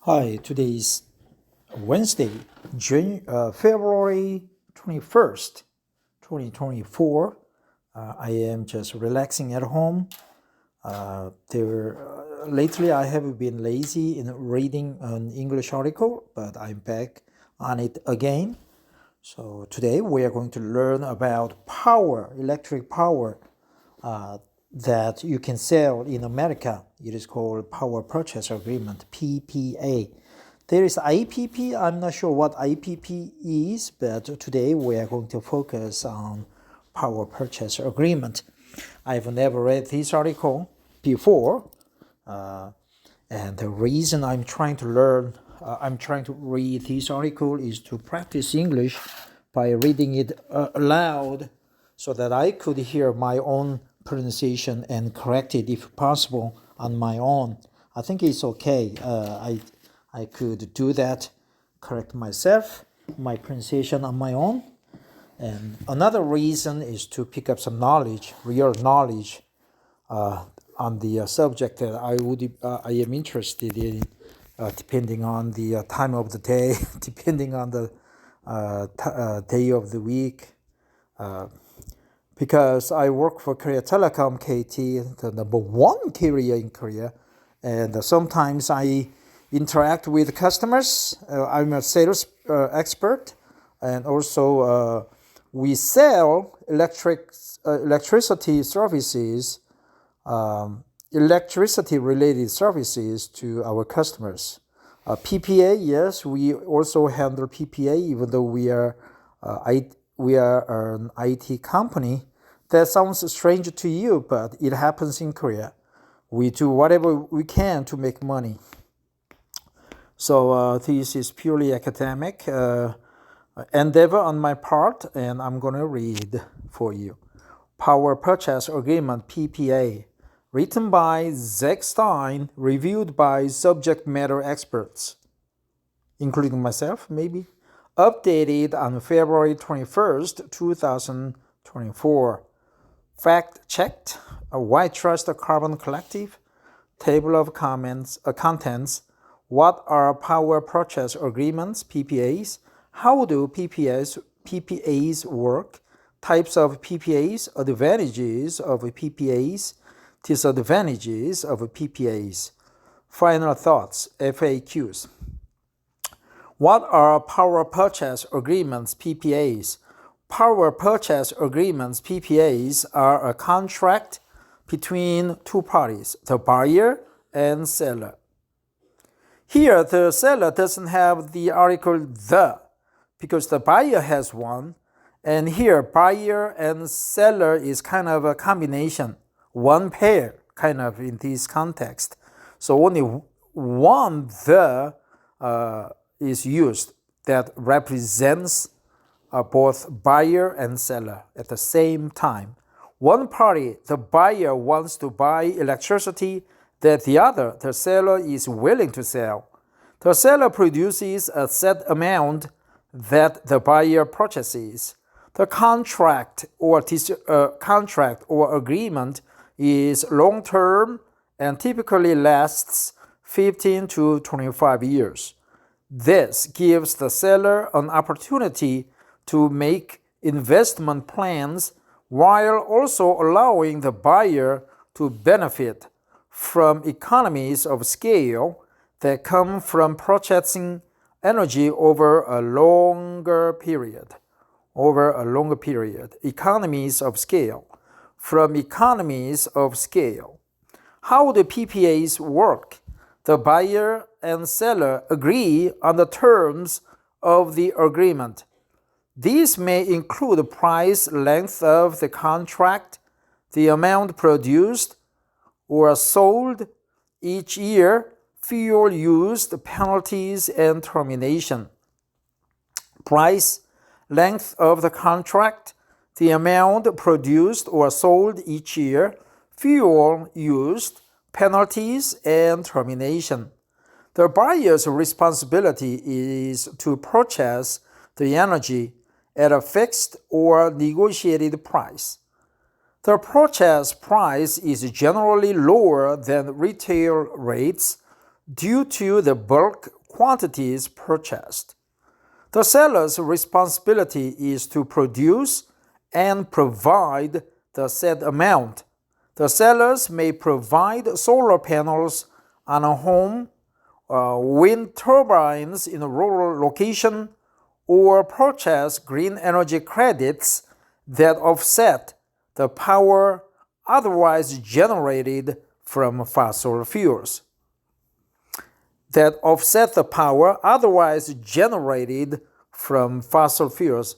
Hi, today is Wednesday, February 21st, 2024. I am just relaxing at home. Lately, I have been lazy in reading an English article, but I'm back on it again. So today we are going to learn about electric power that you can sell in America. It is called Power Purchase Agreement, PPA. There is IPP. I'm not sure what IPP is, but today we are going to focus on Power Purchase Agreement. I've never read this article before, and the reason I'm trying to read this article is to practice English by reading it aloud so that I could hear my own pronunciation and correct it if possible on my own. I think it's okay. I could do that, correct myself, my pronunciation on my own. And another reason is to pick up some knowledge, real knowledge, on the subject that I am interested in, depending on the time of the day, depending on the day of the week. Because I work for Korea Telecom, KT, the number one carrier in Korea, and sometimes I interact with customers. I'm a sales expert, and also we sell electricity services, electricity-related services to our customers. PPA, yes, we also handle PPA, even though we are an IT company. That sounds strange to you, but it happens in Korea. We do whatever we can to make money. So this is purely academic endeavor on my part, and I'm going to read for you. Power Purchase Agreement, PPA, written by Zach Stein, reviewed by subject matter experts, including myself, maybe. Updated on February 21st, 2024. Fact-checked, Why Trust Carbon Collective, Table of Contents, What are Power Purchase Agreements, PPAs, How do PPAs work, Types of PPAs, Advantages of PPAs, Disadvantages of PPAs, Final Thoughts, FAQs. What are Power Purchase Agreements, PPAs? Power Purchase Agreements, PPAs, are a contract between two parties, the buyer and seller. Here, the seller doesn't have the article the, because the buyer has one, and here, buyer and seller is kind of a combination, one pair, kind of in this context. So only one the is used that represents both buyer and seller at the same time. One party, the buyer, wants to buy electricity that the other, the seller, is willing to sell. The seller produces a set amount that the buyer purchases. The contract or agreement is long-term and typically lasts 15 to 25 years. This gives the seller an opportunity to make investment plans while also allowing the buyer to benefit from economies of scale that come from purchasing energy over a longer period. Economies of scale. From economies of scale. How do PPAs work? The buyer and seller agree on the terms of the agreement. These may include the price, length of the contract, the amount produced or sold each year, fuel used, penalties, and termination. Price, length of the contract, the amount produced or sold each year, fuel used, penalties, and termination. The buyer's responsibility is to purchase the energy at a fixed or negotiated price. The purchase price is generally lower than retail rates due to the bulk quantities purchased. The seller's responsibility is to produce and provide the said amount. The sellers may provide solar panels on a home, wind turbines in a rural location, or purchase green energy credits that offset the power otherwise generated from fossil fuels. That offset the power otherwise generated from fossil fuels.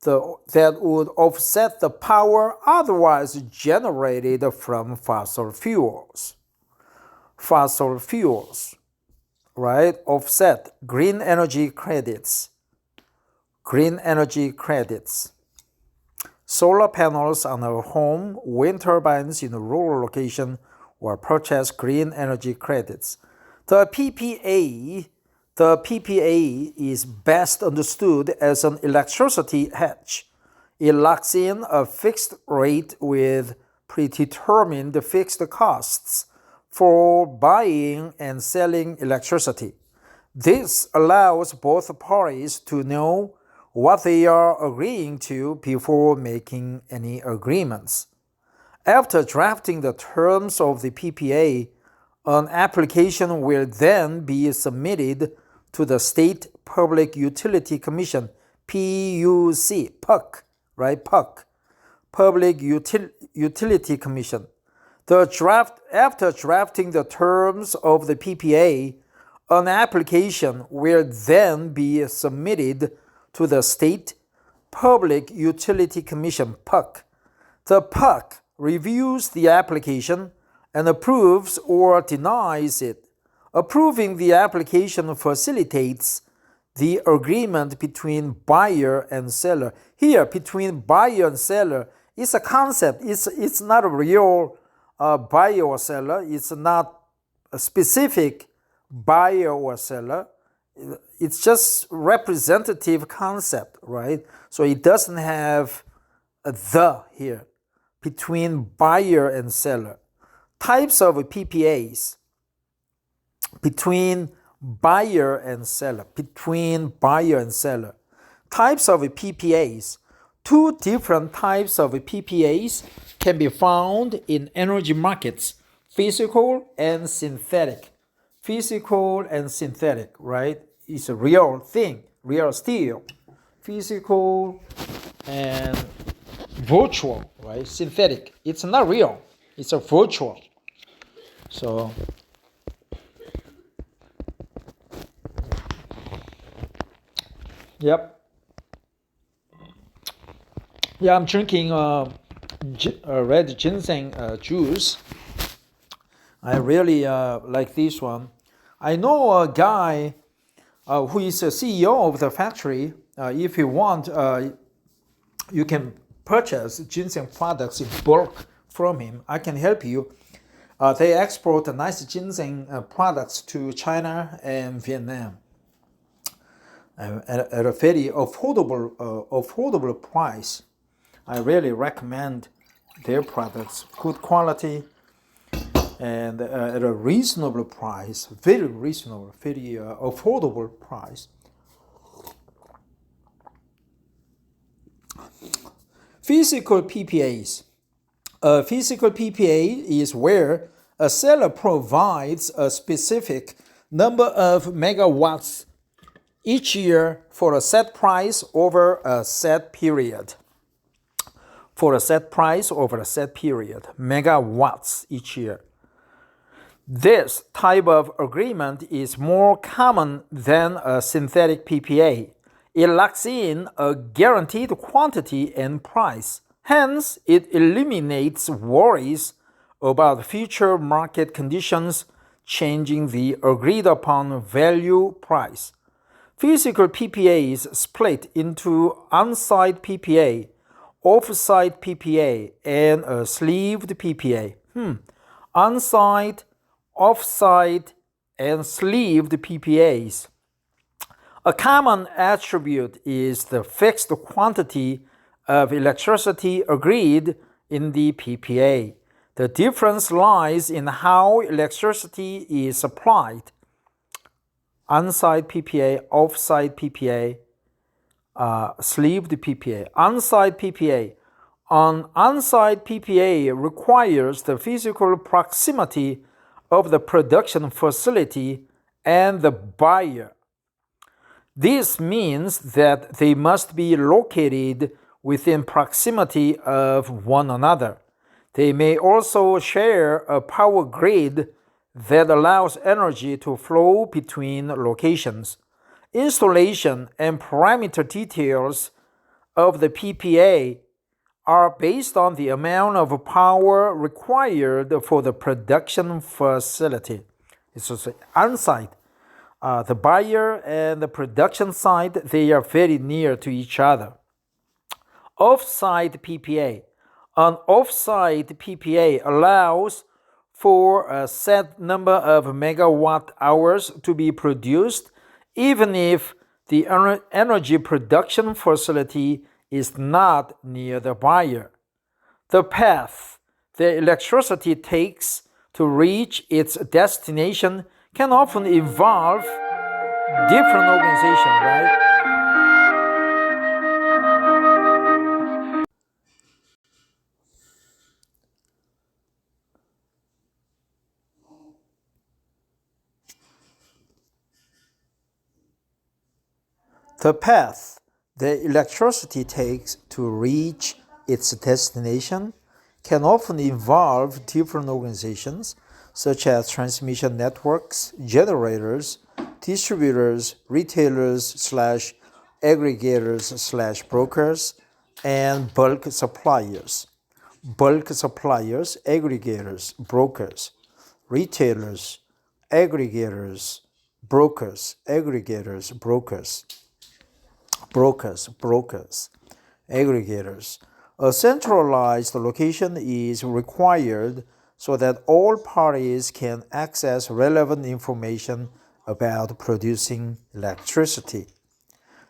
That would offset the power otherwise generated from fossil fuels. Fossil fuels, right? Offset green energy credits. Green energy credits. Solar panels on a home, wind turbines in a rural location, or purchase green energy credits. The PPA is best understood as an electricity hedge. It locks in a fixed rate with predetermined fixed costs for buying and selling electricity. This allows both parties to know what they are agreeing to before making any agreements. After drafting the terms of the PPA, an application will then be submitted to the State Public Utility Commission, PUC, right? Public Utility Commission. After drafting the terms of the PPA, an application will then be submitted to the State Public Utility Commission, PUC. The PUC reviews the application and approves or denies it. Approving the application facilitates the agreement between buyer and seller. Here, between buyer and seller, it's a concept. It's not a real buyer or seller. It's not a specific buyer or seller. It's just representative concept, right? So it doesn't have a the here. Between buyer and seller. Types of PPAs. Between buyer and seller. Between buyer and seller. Types of PPAs. Two different types of PPAs can be found in energy markets. Physical and synthetic. Physical and synthetic, right? It's a real thing, real steel. Physical and virtual, right? Synthetic. It's not real. It's a virtual. So, yep. Yeah, I'm drinking red ginseng juice. I really like this one. I know a guy who is a CEO of the factory. If you want, you can purchase ginseng products in bulk from him. I can help you. They export nice ginseng products to China and Vietnam at a very affordable price. I really recommend their products, good quality, and at a reasonable price, very reasonable, very affordable price. Physical PPAs. A physical PPA is where a seller provides a specific number of megawatts each year for a set price over a set period. For a set price over a set period, megawatts each year. This type of agreement is more common than a synthetic PPA. It locks in a guaranteed quantity and price. Hence, it eliminates worries about future market conditions changing the agreed upon value price. Physical PPAs split into on-site PPA, off-site PPA, and a sleeved PPA. On-site, off-site, and sleeved PPAs. A common attribute is the fixed quantity of electricity agreed in the PPA. The difference lies in how electricity is supplied. on-site PPA, off-site PPA, sleeved PPA. On-site PPA. An on-site PPA requires the physical proximity of the production facility and the buyer. This means that they must be located within proximity of one another. They may also share a power grid that allows energy to flow between locations. Installation and parameter details of the PPA are based on the amount of power required for the production facility. It's also on-site. The buyer and the production site, they are very near to each other. Off-site PPA. An off-site PPA allows for a set number of megawatt hours to be produced even if the energy production facility is not near the buyer. The path the electricity takes to reach its destination can often involve different organizations, right? The path the electricity takes to reach its destination can often involve different organizations, such as transmission networks, generators, distributors, retailers/aggregators/brokers, and bulk suppliers. Bulk suppliers, aggregators, brokers, retailers, aggregators, brokers, aggregators. A centralized location is required so that all parties can access relevant information about producing electricity.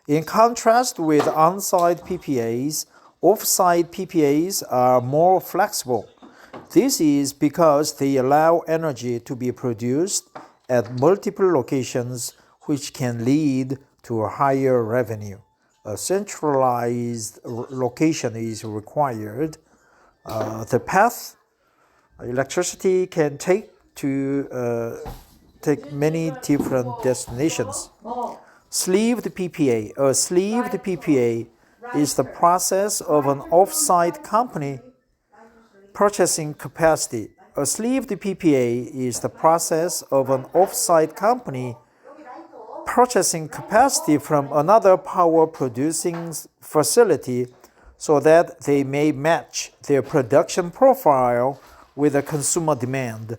In contrast with on-site PPAs, off-site PPAs are more flexible. This is because they allow energy to be produced at multiple locations, which can lead to a higher revenue. A centralized location is required. The path electricity can take many different destinations. Sleeved PPA. A sleeved PPA is the process of an off-site company purchasing capacity. A sleeved PPA is the process of an off-site company purchasing capacity from another power producing facility so that they may match their production profile with the consumer demand.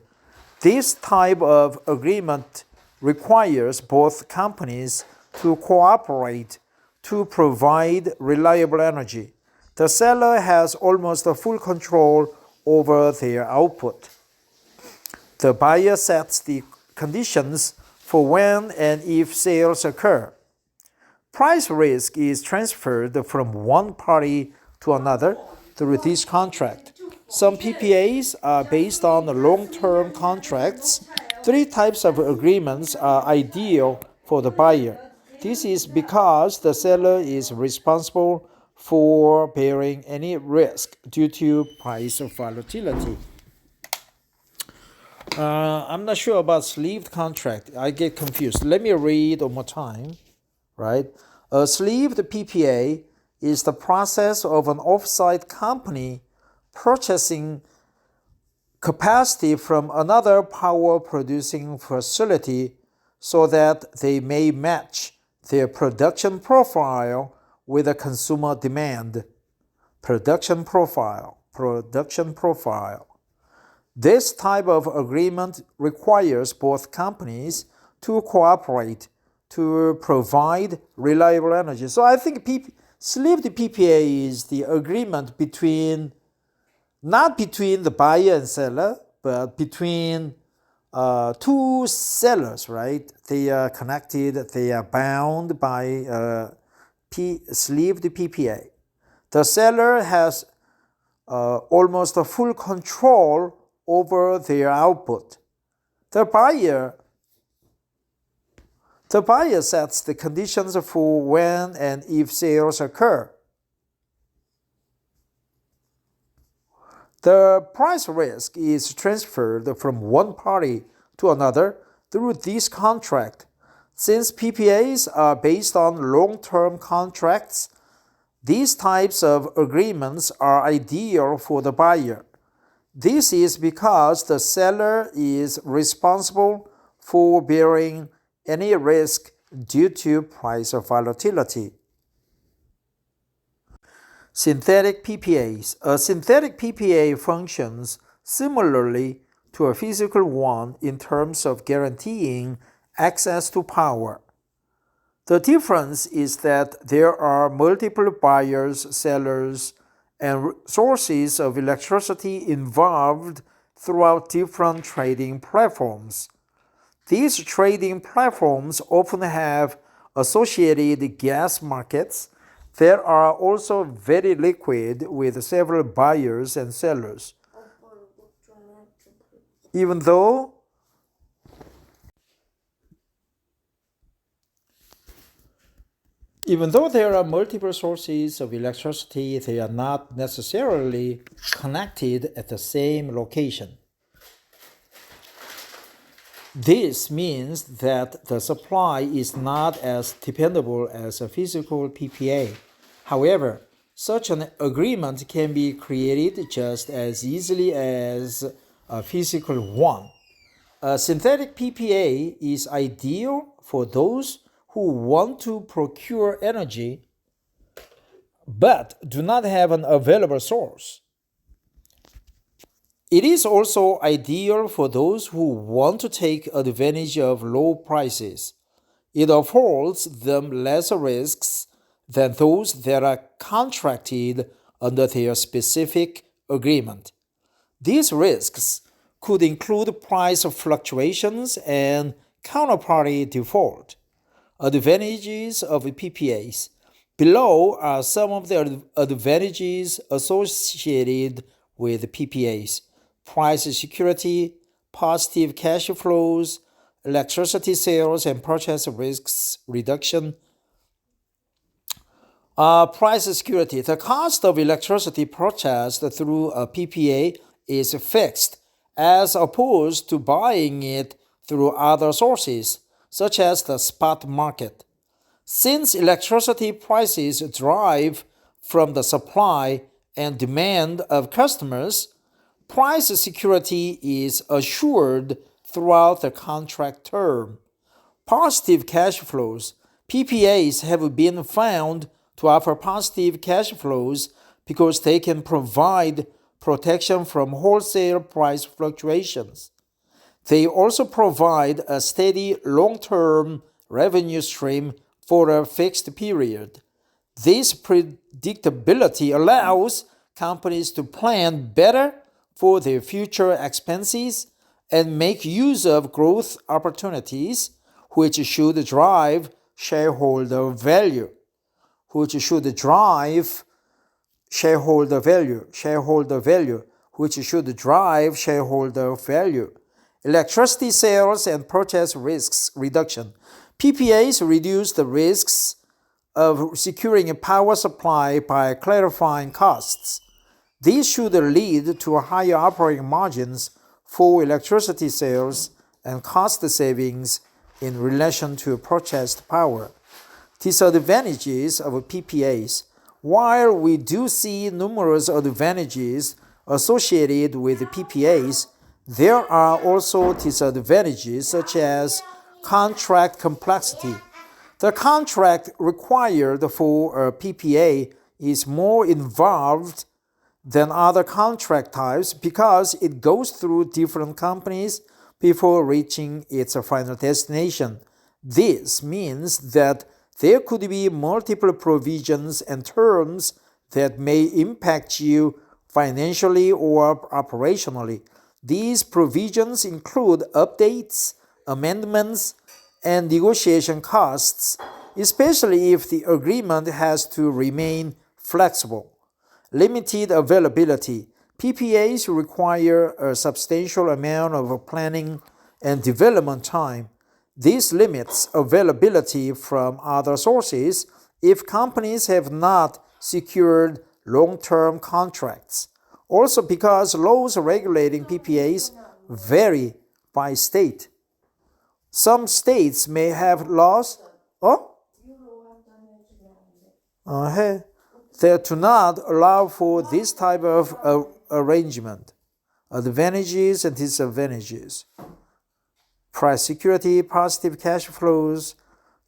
This type of agreement requires both companies to cooperate to provide reliable energy. The seller has almost full control over their output. The buyer sets the conditions for when and if sales occur. Price risk is transferred from one party to another through this contract. Some PPAs are based on long-term contracts. Three types of agreements are ideal for the buyer. This is because the seller is responsible for bearing any risk due to price volatility. I'm not sure about sleeved contract. I get confused. Let me read one more time. Right? A sleeved PPA is the process of an off-site company purchasing capacity from another power producing facility so that they may match their production profile with the consumer demand. Production profile. This type of agreement requires both companies to cooperate to provide reliable energy. So I think sleeved PPA is the agreement not between the buyer and seller, but between two sellers, right? They are connected, they are bound by sleeved PPA. The seller has almost a full control over their output. The buyer The buyer sets the conditions for when and if sales occur. The price risk is transferred from one party to another through this contract. Since PPAs are based on long-term contracts, these types of agreements are ideal for the buyer. This is because the seller is responsible for bearing any risk due to price volatility. Synthetic PPAs. A synthetic PPA functions similarly to a physical one in terms of guaranteeing access to power. The difference is that there are multiple buyers, sellers, and sources of electricity involved throughout different trading platforms. These trading platforms often have associated gas markets that are also very liquid with several buyers and sellers. Even though there are multiple sources of electricity, they are not necessarily connected at the same location. This means that the supply is not as dependable as a physical PPA. However, such an agreement can be created just as easily as a physical one. A synthetic PPA is ideal for those who want to procure energy but do not have an available source. It is also ideal for those who want to take advantage of low prices. It affords them less risks than those that are contracted under their specific agreement. These risks could include price fluctuations and counterparty default. Advantages of PPAs. Below are some of the advantages associated with PPAs. Price security, positive cash flows, electricity sales and purchase risks reduction. Price security. The cost of electricity purchased through a PPA is fixed as opposed to buying it through other sources, such as the spot market. Since electricity prices derive from the supply and demand of customers, price security is assured throughout the contract term. Positive cash flows. PPAs have been found to offer positive cash flows because they can provide protection from wholesale price fluctuations. They also provide a steady long-term revenue stream for a fixed period. This predictability allows companies to plan better for their future expenses and make use of growth opportunities, which should drive shareholder value. Electricity sales and purchase risks reduction. PPAs reduce the risks of securing a power supply by clarifying costs. These should lead to higher operating margins for electricity sales and cost savings in relation to purchased power. Disadvantages of PPAs. While we do see numerous advantages associated with PPAs, there are also disadvantages such as contract complexity. The contract required for a PPA is more involved than other contract types because it goes through different companies before reaching its final destination. This means that there could be multiple provisions and terms that may impact you financially or operationally. These provisions include updates, amendments, and negotiation costs, especially if the agreement has to remain flexible. Limited availability. PPAs require a substantial amount of planning and development time. This limits availability from other sources if companies have not secured long-term contracts. Also because laws regulating PPAs vary by state. Some states may have laws that do not allow for this type of arrangement. Advantages and disadvantages. Price security, positive cash flows.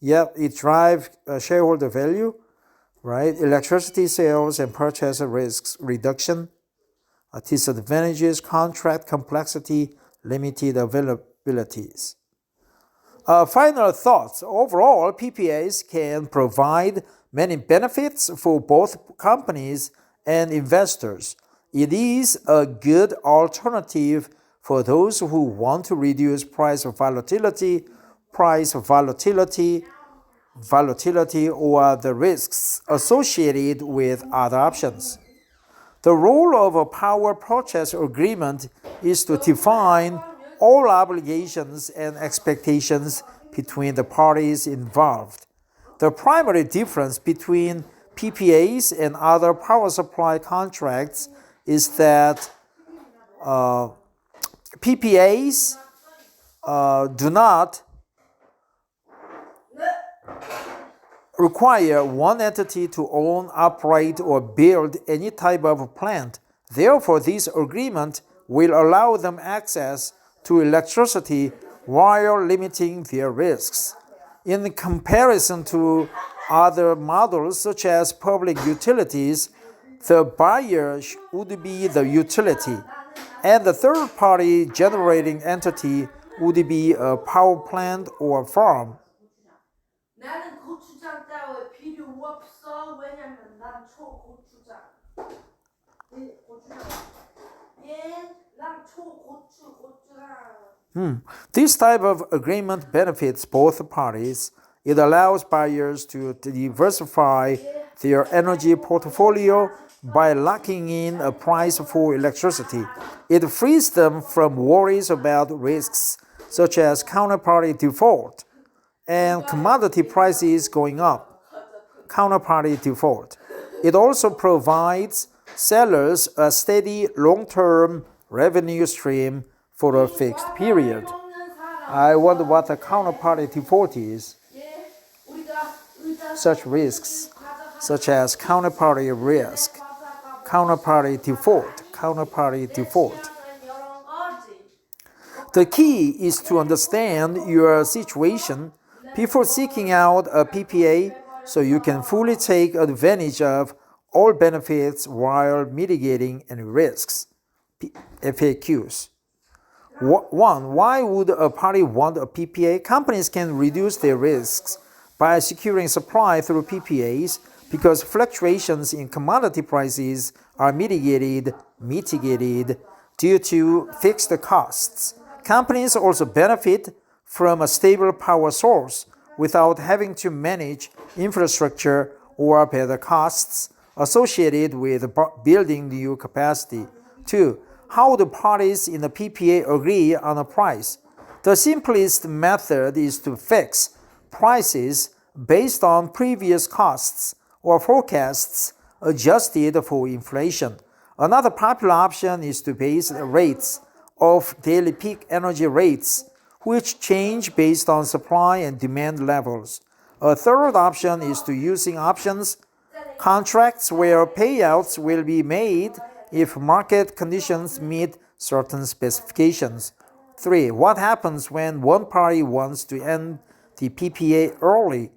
Yep, it drives shareholder value, right? Electricity sales and purchase risks reduction. Disadvantages, contract complexity, limited availabilities. Final thoughts. Overall, PPAs can provide many benefits for both companies and investors. It is a good alternative for those who want to reduce price volatility, or the risks associated with other options. The role of a power purchase agreement is to define all obligations and expectations between the parties involved. The primary difference between PPAs and other power supply contracts is that PPAs do not require one entity to own, operate, or build any type of plant. Therefore, this agreement will allow them access to electricity while limiting their risks. In comparison to other models such as public utilities, the buyer would be the utility, and the third-party generating entity would be a power plant or farm. 나는 고추장 따위 필요 없어. 왜냐면 난 초고추장. 고추장. 난 고추장. This type of agreement benefits both parties. It allows buyers to diversify their energy portfolio by locking in a price for electricity. It frees them from worries about risks such as counterparty default and commodity prices going up. Counterparty default. It also provides sellers a steady long-term revenue stream for a fixed period. I wonder what the counterparty default is. Such risks, such as counterparty risk, counterparty default. The key is to understand your situation before seeking out a PPA so you can fully take advantage of all benefits while mitigating any risks. FAQs. 1. Why would a party want a PPA? Companies can reduce their risks by securing supply through PPAs because fluctuations in commodity prices are mitigated due to fixed costs. Companies also benefit from a stable power source without having to manage infrastructure or bear the costs associated with building new capacity. 2. How do parties in a PPA agree on a price? The simplest method is to fix prices based on previous costs or forecasts adjusted for inflation. Another popular option is to base the rates of daily peak energy rates, which change based on supply and demand levels. A third option is to using options contracts where payouts will be made if market conditions meet certain specifications. 3. What happens when one party wants to end the PPA early?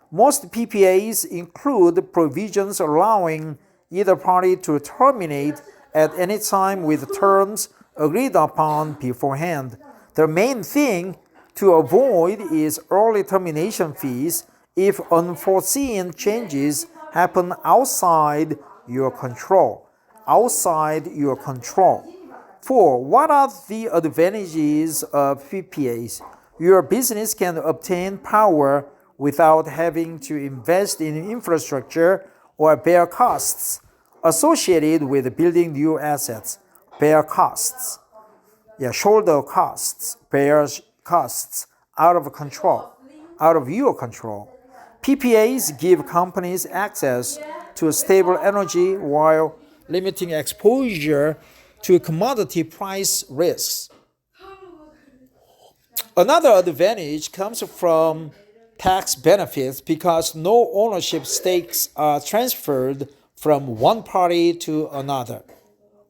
Most PPAs include provisions allowing either party to terminate at any time with terms agreed upon beforehand. The main thing to avoid is early termination fees if unforeseen changes happen outside your control. 4. What are the advantages of PPAs? Your business can obtain power without having to invest in infrastructure or bear costs associated with building new assets. Shoulder costs, bear costs. out of control, out of your control. PPAs give companies access to stable energy while limiting exposure to commodity price risks. Another advantage comes from tax benefits because no ownership stakes are transferred from one party to another.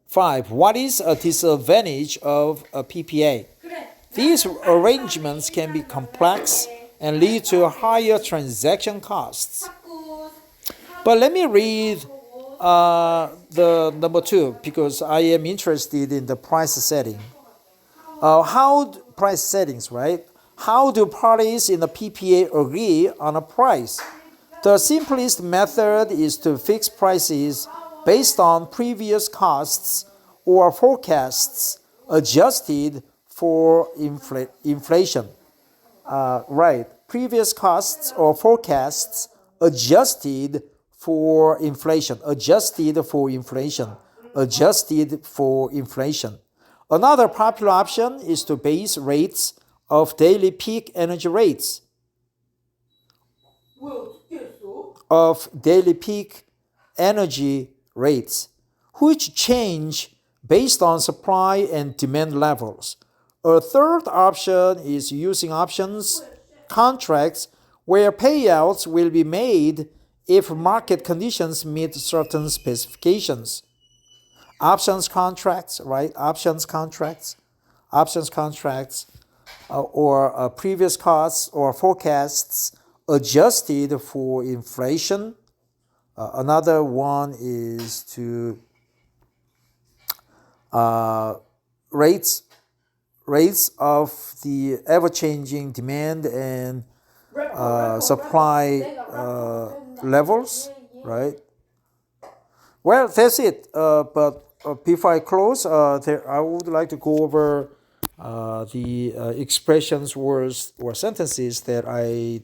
5. What is a disadvantage of a PPA? These arrangements can be complex and lead to higher transaction costs. But let me read the number 2 because I am interested in the price setting. Price settings, right? How do parties in a PPA agree on a price? The simplest method is to fix prices based on previous costs or forecasts adjusted for inflation. Previous costs or forecasts adjusted for inflation. Another popular option is to base rates of daily peak energy rates. Which change based on supply and demand levels. A third option is using options contracts where payouts will be made if market conditions meet certain specifications. Options contracts, or previous costs or forecasts adjusted for inflation. Another one is to rates of the ever-changing demand and supply levels, right? Well, that's it. But before I close, I would like to go over the expressions, words, or sentences that I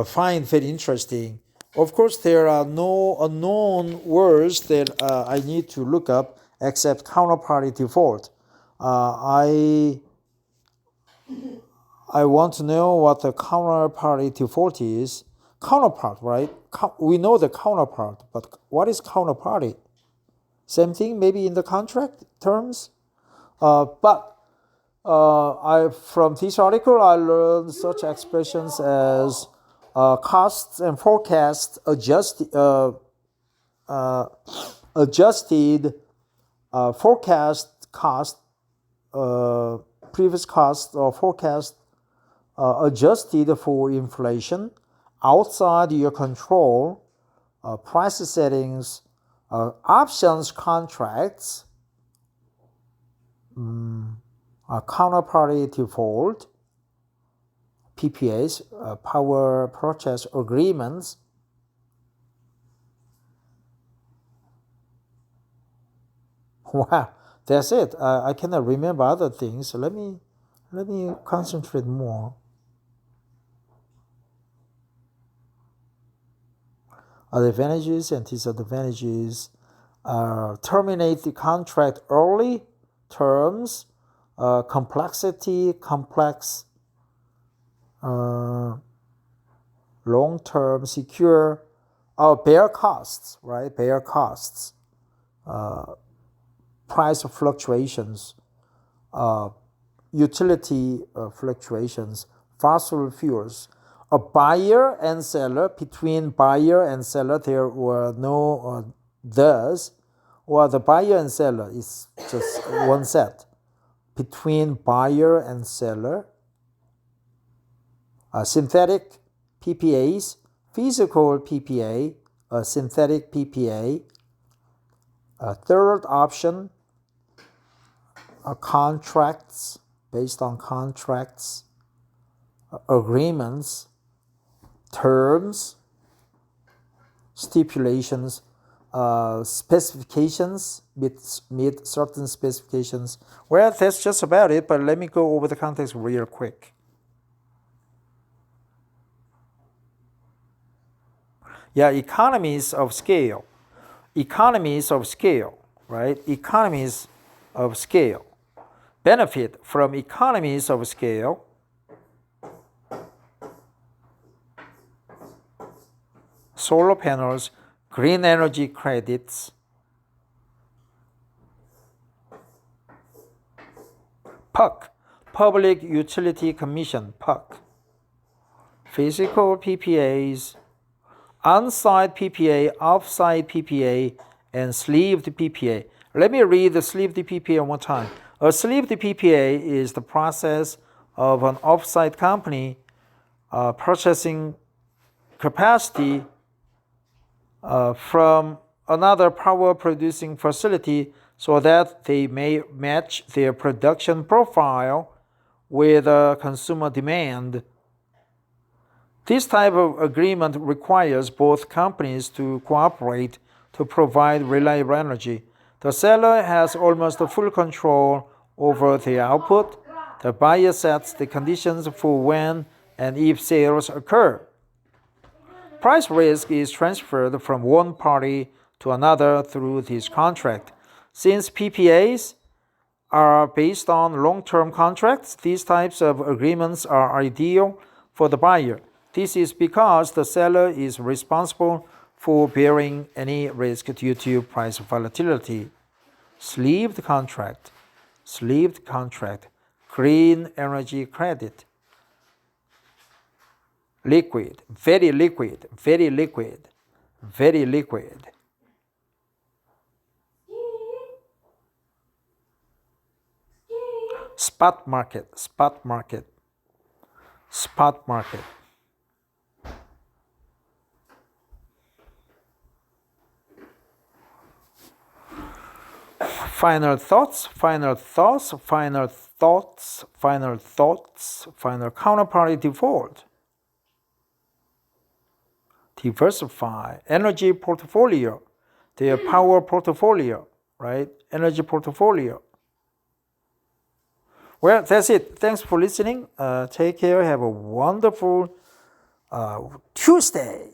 find very interesting. Of course, there are no unknown words that I need to look up except counterparty default. I want to know what the counterparty default is. Counterpart, right? We know the counterpart, but what is counterparty? Same thing, maybe in the contract terms. But from this article, I learned such expressions as costs and forecasts adjusted forecast cost, previous cost or forecast adjusted for inflation, outside your control, price settings, options contracts, counterparty default, PPAs, power purchase agreements. Wow, that's it. I cannot remember other things. So let me concentrate more. Advantages and disadvantages. Terminate the contract early. Terms. Complexity. Complex. Long-term secure. Bear costs, right? Bear costs. Price fluctuations, utility fluctuations, fossil fuels. A buyer and seller, between buyer and seller, there were no does, or the buyer and seller is just one set. Between buyer and seller, synthetic PPAs, physical PPA, synthetic PPA. Third option, contracts, based on contracts, agreements, terms, stipulations, specifications, meet certain specifications. Well, that's just about it, but let me go over the context real quick. Yeah, economies of scale, right? Economies of scale. Benefit from economies of scale. solar panels, green energy credits, PUC, Public Utility Commission, PUC, physical PPAs, on-site PPA, off-site PPA, and sleeved PPA. Let me read the sleeved PPA one more time. A sleeved PPA is the process of an off-site company purchasing capacity from another power producing facility so that they may match their production profile with consumer demand. This type of agreement requires both companies to cooperate to provide reliable energy. The seller has almost full control over the output. The buyer sets the conditions for when and if sales occur. Price risk is transferred from one party to another through this contract. Since PPAs are based on long-term contracts, these types of agreements are ideal for the buyer. This is because the seller is responsible for bearing any risk due to price volatility. Sleeved contract, green energy credit, liquid, very liquid, very liquid, very liquid. Spot market, spot market, spot market. Final thoughts, final thoughts, final thoughts, final thoughts, final counterparty default. Diversify, energy portfolio, their power portfolio, right? Energy portfolio. Well, that's it. Thanks for listening. Take care. Have a wonderful Tuesday.